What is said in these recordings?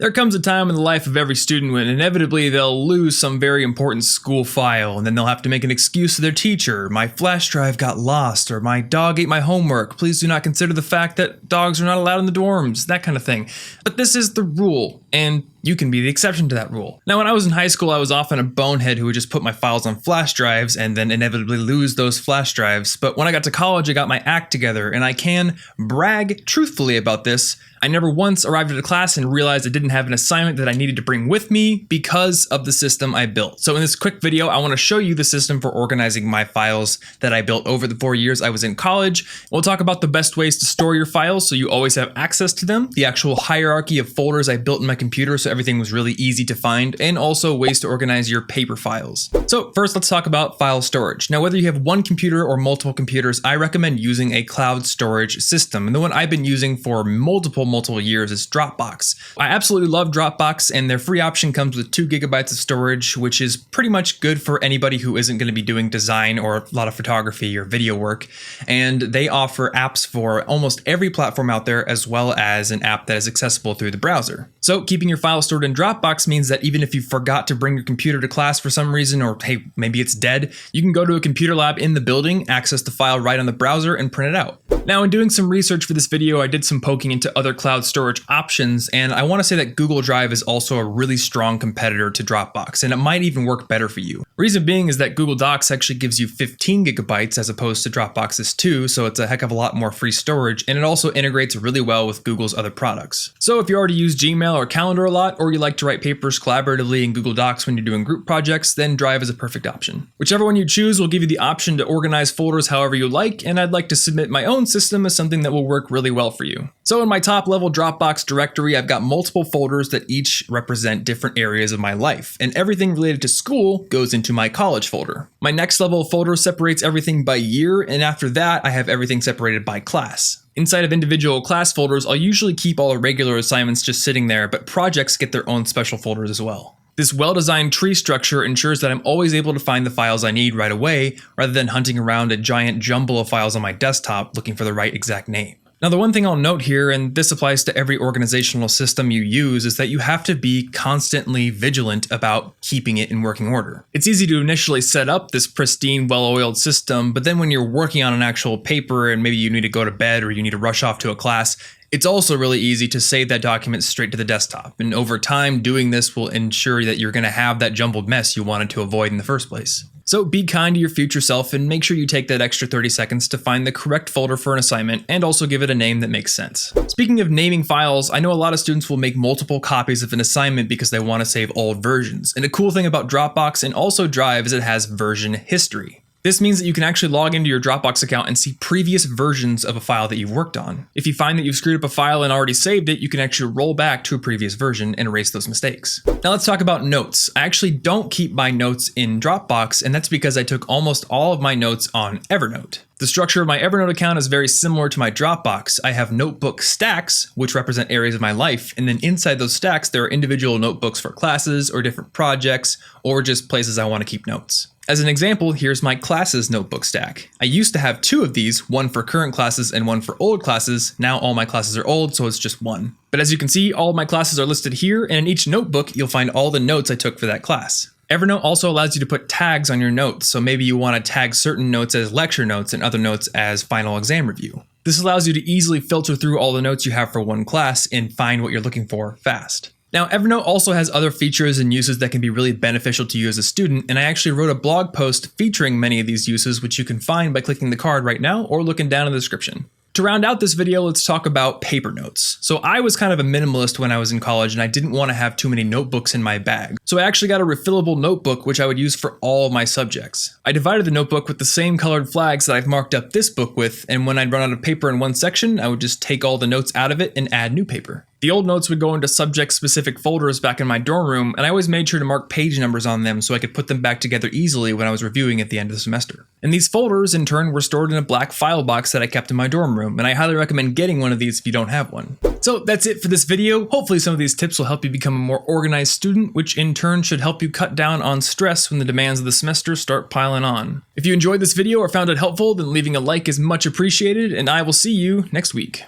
There comes a time in the life of every student when inevitably they'll lose some very important school file, and then they'll have to make an excuse to their teacher. My flash drive got lost, or my dog ate my homework. Please do not consider the fact that dogs are not allowed in the dorms, that kind of thing. But this is the rule, and you can be the exception to that rule. Now, when I was in high school, I was often a bonehead who would just put my files on flash drives and then inevitably lose those flash drives. But when I got to college, I got my act together, and I can brag truthfully about this. I never once arrived at a class and realized I didn't have an assignment that I needed to bring with me because of the system I built. So in this quick video, I want to show you the system for organizing my files that I built over the 4 years I was in college. We'll talk about the best ways to store your files so you always have access to them, the actual hierarchy of folders I built in my computer so everything was really easy to find, and also ways to organize your paper files. So first, let's talk about file storage. Now, whether you have one computer or multiple computers, I recommend using a cloud storage system. And the one I've been using for multiple years is Dropbox. I absolutely love Dropbox, and their free option comes with 2 gigabytes of storage, which is pretty much good for anybody who isn't going to be doing design or a lot of photography or video work. And they offer apps for almost every platform out there, as well as an app that is accessible through the browser. So keeping your files stored in Dropbox means that even if you forgot to bring your computer to class for some reason, or hey, maybe it's dead, you can go to a computer lab in the building, access the file right on the browser, and print it out. Now, in doing some research for this video, I did some poking into other cloud storage options, and I want to say that Google Drive is also a really strong competitor to Dropbox, and it might even work better for you. Reason being is that Google Docs actually gives you 15 gigabytes as opposed to Dropbox's 2, so it's a heck of a lot more free storage, and it also integrates really well with Google's other products. So if you already use Gmail or Calendar a lot, or you like to write papers collaboratively in Google Docs when you're doing group projects, then Drive is a perfect option. Whichever one you choose will give you the option to organize folders however you like, and I'd like to submit my own system as something that will work really well for you. So in my top level Dropbox directory, I've got multiple folders that each represent different areas of my life, and everything related to school goes into my college folder. My next level folder separates everything by year, and after that, I have everything separated by class. Inside of individual class folders, I'll usually keep all the regular assignments just sitting there, but projects get their own special folders as well. This well-designed tree structure ensures that I'm always able to find the files I need right away, rather than hunting around a giant jumble of files on my desktop looking for the right exact name. Now, the one thing I'll note here, and this applies to every organizational system you use, is that you have to be constantly vigilant about keeping it in working order. It's easy to initially set up this pristine, well-oiled system, but then when you're working on an actual paper and maybe you need to go to bed or you need to rush off to a class, it's also really easy to save that document straight to the desktop. And over time, doing this will ensure that you're going to have that jumbled mess you wanted to avoid in the first place. So be kind to your future self and make sure you take that extra 30 seconds to find the correct folder for an assignment and also give it a name that makes sense. Speaking of naming files, I know a lot of students will make multiple copies of an assignment because they want to save old versions. And a cool thing about Dropbox and also Drive is it has version history. This means that you can actually log into your Dropbox account and see previous versions of a file that you've worked on. If you find that you've screwed up a file and already saved it, you can actually roll back to a previous version and erase those mistakes. Now let's talk about notes. I actually don't keep my notes in Dropbox, and that's because I took almost all of my notes on Evernote. The structure of my Evernote account is very similar to my Dropbox. I have notebook stacks, which represent areas of my life, and then inside those stacks, there are individual notebooks for classes or different projects, or just places I want to keep notes. As an example, here's my classes notebook stack. I used to have 2 of these, one for current classes and one for old classes. Now all my classes are old, so it's just one. But as you can see, all of my classes are listed here, and in each notebook, you'll find all the notes I took for that class. Evernote also allows you to put tags on your notes, so maybe you want to tag certain notes as lecture notes and other notes as final exam review. This allows you to easily filter through all the notes you have for one class and find what you're looking for fast. Now, Evernote also has other features and uses that can be really beneficial to you as a student, and I actually wrote a blog post featuring many of these uses, which you can find by clicking the card right now or looking down in the description. To round out this video, let's talk about paper notes. So I was kind of a minimalist when I was in college, and I didn't want to have too many notebooks in my bag. So I actually got a refillable notebook, which I would use for all of my subjects. I divided the notebook with the same colored flags that I've marked up this book with, and when I'd run out of paper in one section, I would just take all the notes out of it and add new paper. The old notes would go into subject-specific folders back in my dorm room, and I always made sure to mark page numbers on them so I could put them back together easily when I was reviewing at the end of the semester. And these folders, in turn, were stored in a black file box that I kept in my dorm room, and I highly recommend getting one of these if you don't have one. So that's it for this video. Hopefully some of these tips will help you become a more organized student, which in turn should help you cut down on stress when the demands of the semester start piling on. If you enjoyed this video or found it helpful, then leaving a like is much appreciated, and I will see you next week.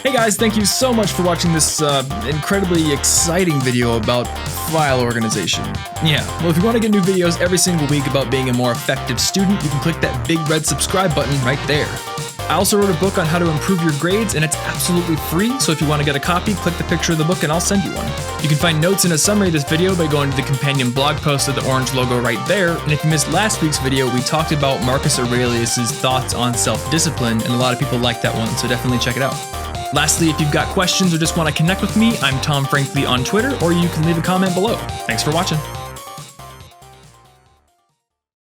Hey guys, thank you so much for watching this incredibly exciting video about file organization. Yeah, well, if you want to get new videos every single week about being a more effective student, you can click that big red subscribe button right there. I also wrote a book on how to improve your grades, and it's absolutely free, so if you want to get a copy, click the picture of the book and I'll send you one. You can find notes and a summary of this video by going to the companion blog post with the orange logo right there, and if you missed last week's video, we talked about Marcus Aurelius' thoughts on self-discipline, and a lot of people liked that one, so definitely check it out. Lastly, if you've got questions or just want to connect with me, I'm Tom Frankly on Twitter, or you can leave a comment below. Thanks for watching.